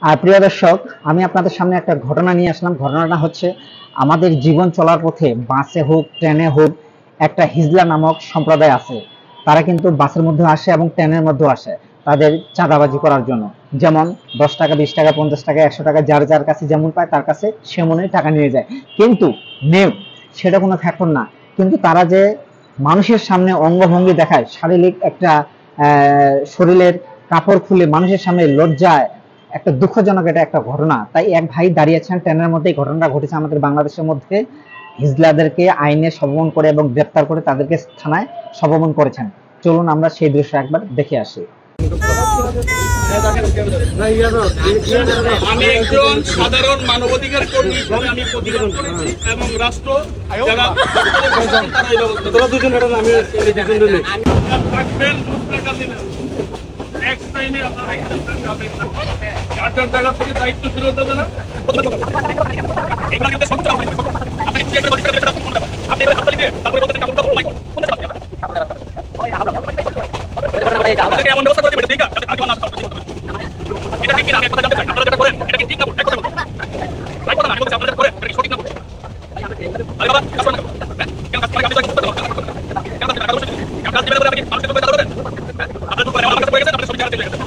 আর প্রিয় দর্শক, আমি আপনাদের সামনে একটা ঘটনা নিয়ে আসলাম। ঘটনাটা হচ্ছে, আমাদের জীবন চলার পথে বাসে হোক ট্রেনে হোক একটা হিজলা নামক সম্প্রদায় আছে। তারা কিন্তু বাসের মধ্যে আসে এবং ট্রেনের মধ্যে আসে তাদের চাঁদাবাজি করার জন্য। যেমন 10 টাকা, 20 টাকা, 50 টাকা, 100 টাকা, যার যার কাছে যেমন পায় তার কাছে সেমনই টাকা নিয়ে যায়। কিন্তু নেও, সেটা কোনো ফ্যাক্টর না। কিন্তু তারা যে মানুষের সামনে অঙ্গভঙ্গি দেখায়, শারীরিক একটা শরীরের কাপড় খুলে মানুষের সামনে লজ্জায়, একটা দুঃখজনক এটা একটা ঘটনা। তাই এক ভাই দাঁড়িয়েছেন ট্রেনের মধ্যে, এই ঘটনাটা ঘটেছে আমাদের বাংলাদেশের মধ্যে। হিজলাদেরকে আইনে সমন করে এবং গ্রেপ্তার করে তাদেরকে থানায় সমন করেছেন। চলুন আমরা সেই দৃশ্য একবার দেখে আসি। আমি একজন সাধারণ মানবাধিকার কর্মী হিসেবে আমি প্রতিবাদ করেছি এবং রাষ্ট্র যারা থাকবেন টাকা থেকে দায়িত্ব ফেরত দেবে না। এমন ব্যবস্থা করে ঠিক আছে, এটা ঠিক কিনা আমি কথা জানতে চাই। আপনারা যেটা করেন এটা কি ঠিক না? এক কথা বলুন, রাইট কথা না, আমি বলছি আপনারা যেটা করেন এটা কি সঠিক না? আরে বাবা, কাজ করেন কেন? কাজ করে আপনি তো করতে পারবেন কেন? কাজ দিবেন বলে আপনি মানুষকে তো করতে পারবেন। আপনারা তো করে আমার কাছে হয়ে গেছে, আপনি সব জায়গা চলে গেছেন।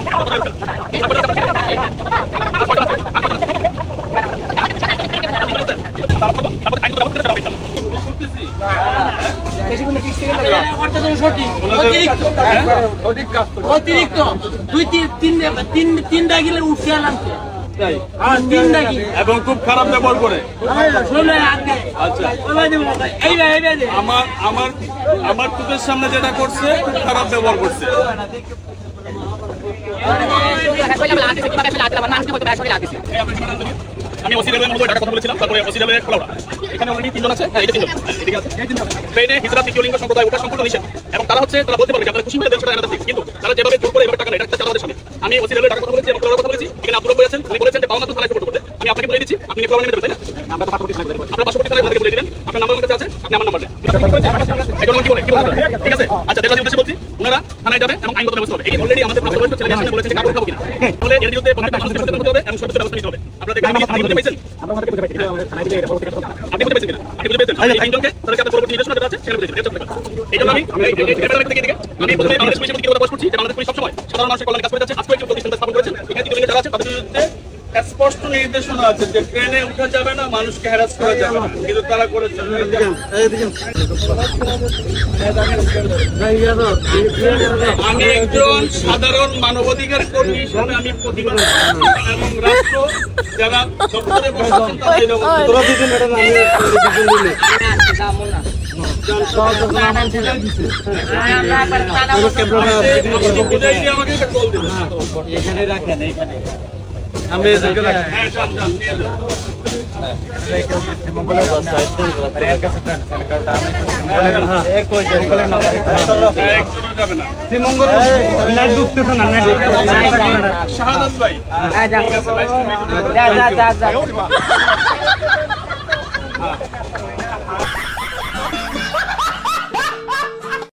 অতিরিক্ত 2-3টা গেলে উঠে আলাম এবং খুব খারাপ ব্যবহার করে। আচ্ছা, আমার চোখের সামনে যেটা করছে খুব খারাপ ব্যবহার করছে। আমি ওসি লেভেলের মধ্যে টাকা কথা বলেছিলাম, তারপরে ওসি লেভেলের খোলাওড়া এখানে অলরেডি 3 জন আছে। হ্যাঁ, এই 3 জন ঠিক আছে। ট্রেনে হিজরা তৃতীয় লিঙ্গ সম্প্রদায় ওটা সম্পূর্ণ নিষেধ এবং তারা বলতে পারবে আপনারা খুশি হয়ে 150 টাকা দিচ্ছি, কিন্তু তারা যেভাবে জোর করে এবার টাকা নেয় এটা আমাদের সামনে। আমি ওসি লেভেলের টাকা কথা বলেছি এবং খোলাওড়ার কথা বলেছি। এখানে আপনারা বলেছেন, উনি বলেছেন যে পাওনা তো থানায় রিপোর্ট করতে। আমি আপনাকে বলে দিচ্ছি, আপনি খোলাওড়া নিয়ে দেবেন, তাই না? আপনারা পাসপোর্ট থানায় আপনাকে বলে দিলেন, আপনার নাম্বার আমার কাছে আছে, আপনি আমার নাম্বার দেন। এখন কি বলে ঠিক আছে। আচ্ছা, দেবাজি উদ্দেশ্যে বলছি, ওনারা থানায় যাবে এবং আইনগত ব্যবস্থা হবে। এই অলরেডি আমাদের প্রশ্ন ছেলে মেয়ে বলেছে যে কাগজ খাবো কিনা, তাহলে এর বিরুদ্ধে প্রত্যেকটা মানুষের সচেতন হতে হবে এবং সর্বোচ্চ ব্যবস্থা নিতে হবে। আপনারা দেখেন আপনি বুঝতে পাইছেন, আপনি বুঝতে পেরেছেন কিনা? আপনি বুঝতে পেরেছেন এই তিনজনকে তাদেরকে আপনার পরবর্তী নির্দেশনা যেটা আছে সেটা বুঝতে পেরেছেন। এই জন্য আমি প্রথমে বাংলাদেশ পুলিশের প্রতি কথা করছি যে বাংলাদেশ পুলিশ সবসময় সাধারণ মানুষের কল্যাণে কাজ করে যাচ্ছে। আজকে একটি প্রতিষ্ঠান স্থাপন করেছেন, এখানে তিনজন যারা আছে তাদের বিরুদ্ধে স্পষ্ট নির্দেশনা আছে যে ট্রেনে উঠা যাবে না, মানুষকে হ্যারাস করা যাবে না, কিন্তু তারা করেছে। আমি একজন সাধারণ মানবাধিকার কর্মী হিসেবে আমি প্রতিবাদ এবং রাষ্ট্র যারা সরকারে বসাচ্ছেন তারা এই আমাকে একটা কল দিবেন, এখানে রাখেন, এইখানে আমি শাহাদাত ভাই